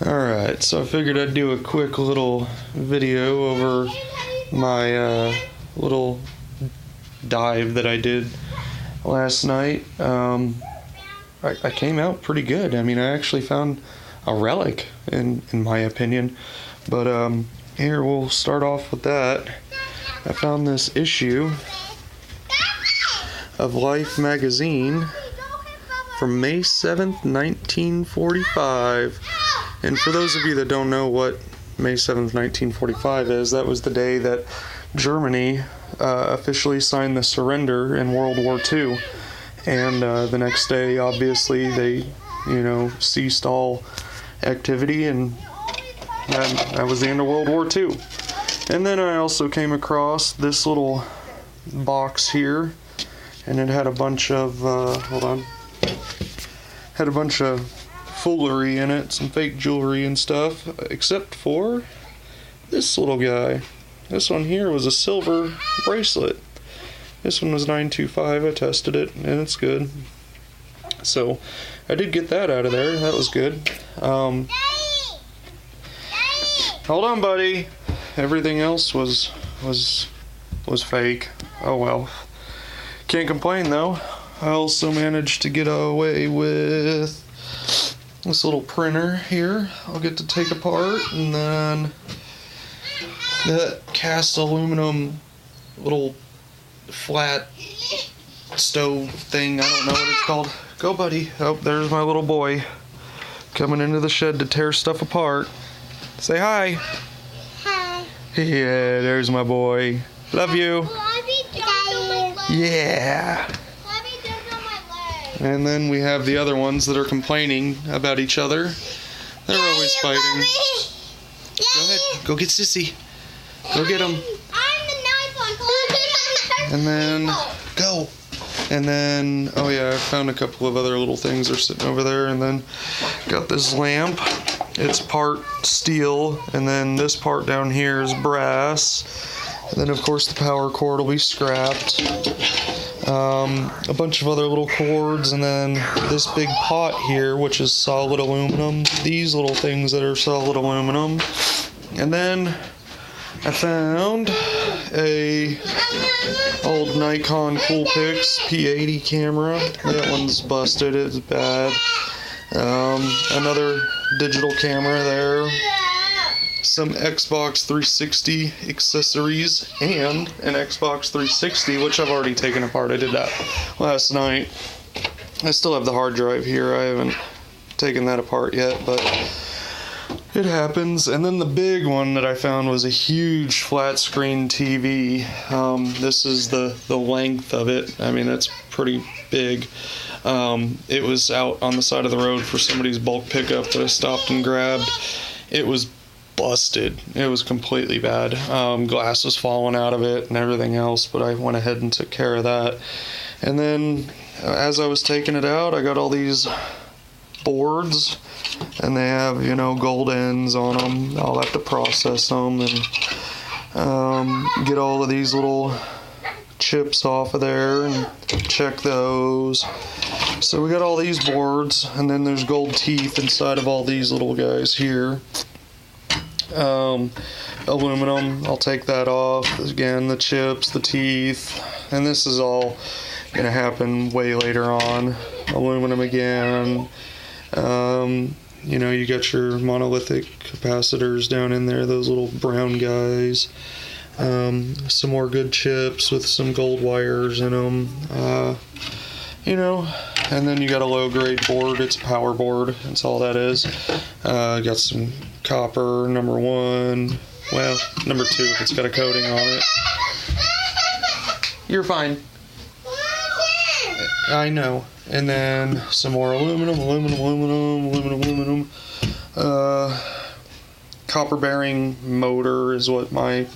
Alright, so I figured I'd do a quick little video over my little dive that I did last night. I came out pretty good. I mean, I actually found a relic, in my opinion. But here, we'll start off with that. I found this issue of Life magazine from May 7th, 1945. And for those of you that don't know what May 7th, 1945 is, that was the day that Germany officially signed the surrender in World War II. And the next day, obviously, they, ceased all activity, and that was the end of World War II. And then I also came across this little box here, and it had a bunch of, had a bunch of foolery in it, some fake jewelry and stuff, except for this little guy. This one here was a silver bracelet. This one was 925. I tested it, and it's good. So I did get that out of there. That was good. Hold on, buddy. Everything else was fake. Oh well. Can't complain though. I also managed to get away with this little printer here. I'll get to take apart, and then that cast aluminum little flat stove thing. I don't know what it's called. Go, buddy. Oh, there's my little boy coming into the shed to tear stuff apart. Say hi. Hi. Yeah, there's my boy. Love you. Yeah. And then we have the other ones that are complaining about each other. They're always fighting. Go ahead. Go get Sissy. Go get him. And then, go. And then, oh yeah, I found a couple of other little things that are sitting over there. And then got this lamp. It's part steel. And then this part down here is brass. And then, of course, the power cord will be scrapped. A bunch of other little cords, and then this big pot here, which is solid aluminum. These little things that are solid aluminum. And then I found a old Nikon Coolpix P80 camera. That one's busted. It's bad. Another digital camera there. Some Xbox 360 accessories, and an Xbox 360, which I've already taken apart. I did that last night. I still have the hard drive here. I haven't taken that apart yet, but it happens. And then the big one that I found was a huge flat screen TV. This is the length of it. I mean, that's pretty big. It was out on the side of the road for somebody's bulk pickup that I stopped and grabbed. It was busted. It was completely bad. Glass was falling out of it and everything else, but I went ahead and took care of that. And then as I was taking it out, I got all these boards, and they have, gold ends on them. I'll have to process them and get all of these little chips off of there and check those. So we got all these boards, and then there's gold teeth inside of all these little guys here. Aluminum, I'll take that off. Again, the chips, the teeth, and this is all gonna happen way later on. Aluminum again. You got your monolithic capacitors down in there, those little brown guys. Some more good chips with some gold wires in them. And then you got a low grade board. It's a power board. That's all that is. Got some copper, number 1. Well, number 2 if it's got a coating on it. You're fine. I know. And then some more aluminum. Copper bearing motor is what my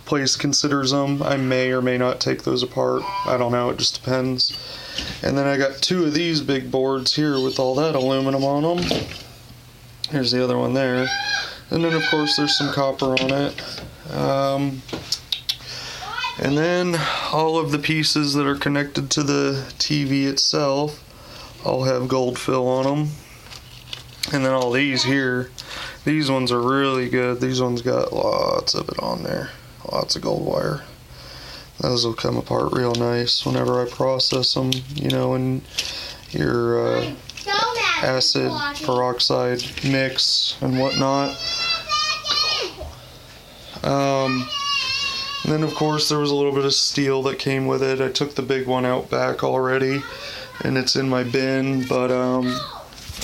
place considers them. I may or may not take those apart. I don't know. It just depends. And then I got 2 of these big boards here with all that aluminum on them. Here's the other one there. And then, of course, there's some copper on it. And then all of the pieces that are connected to the TV itself all have gold fill on them. And then all these here, these ones are really good. These ones got lots of it on there. Lots of gold wire. Those will come apart real nice whenever I process them, you know, in your acid peroxide mix and whatnot. And then of course there was a little bit of steel that came with it. I took the big one out back already and it's in my bin, but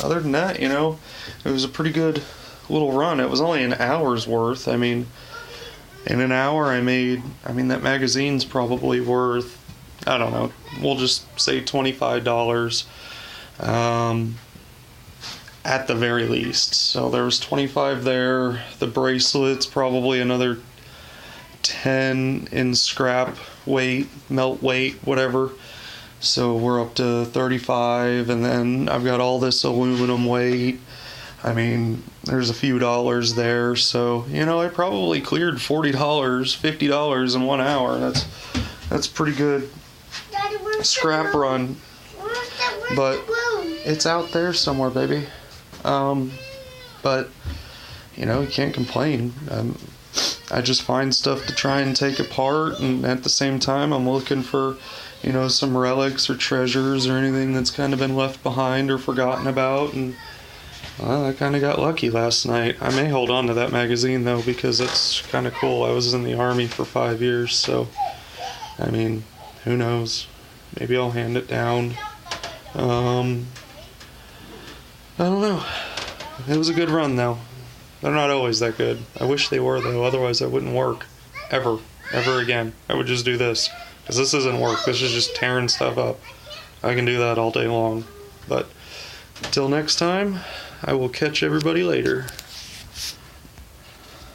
other than that, you know, it was a pretty good little run. It was only an hour's worth. I mean, in an hour I made, that magazine's probably worth, I don't know, we'll just say $25 at the very least. So there was 25 there. The bracelets, probably another 10 in scrap weight, melt weight, whatever. So we're up to 35, and then I've got all this aluminum weight. I mean, there's a few dollars there, so, you know, I probably cleared $40, $50 in 1 hour. That's pretty good scrap run. But it's out there somewhere, baby. But, you know, you can't complain. I just find stuff to try and take apart, and at the same time I'm looking for, you know, some relics or treasures or anything that's kind of been left behind or forgotten about. And well, I kind of got lucky last night. I may hold on to that magazine though, because it's kind of cool. I was in the Army for 5 years, so I mean, who knows, maybe I'll hand it down. I don't know. It was a good run though. They're not always that good. I wish they were though, otherwise I wouldn't work ever again. I would just do this, because this isn't work. This is just tearing stuff up. I can do that all day long. But until next time, I will catch everybody later.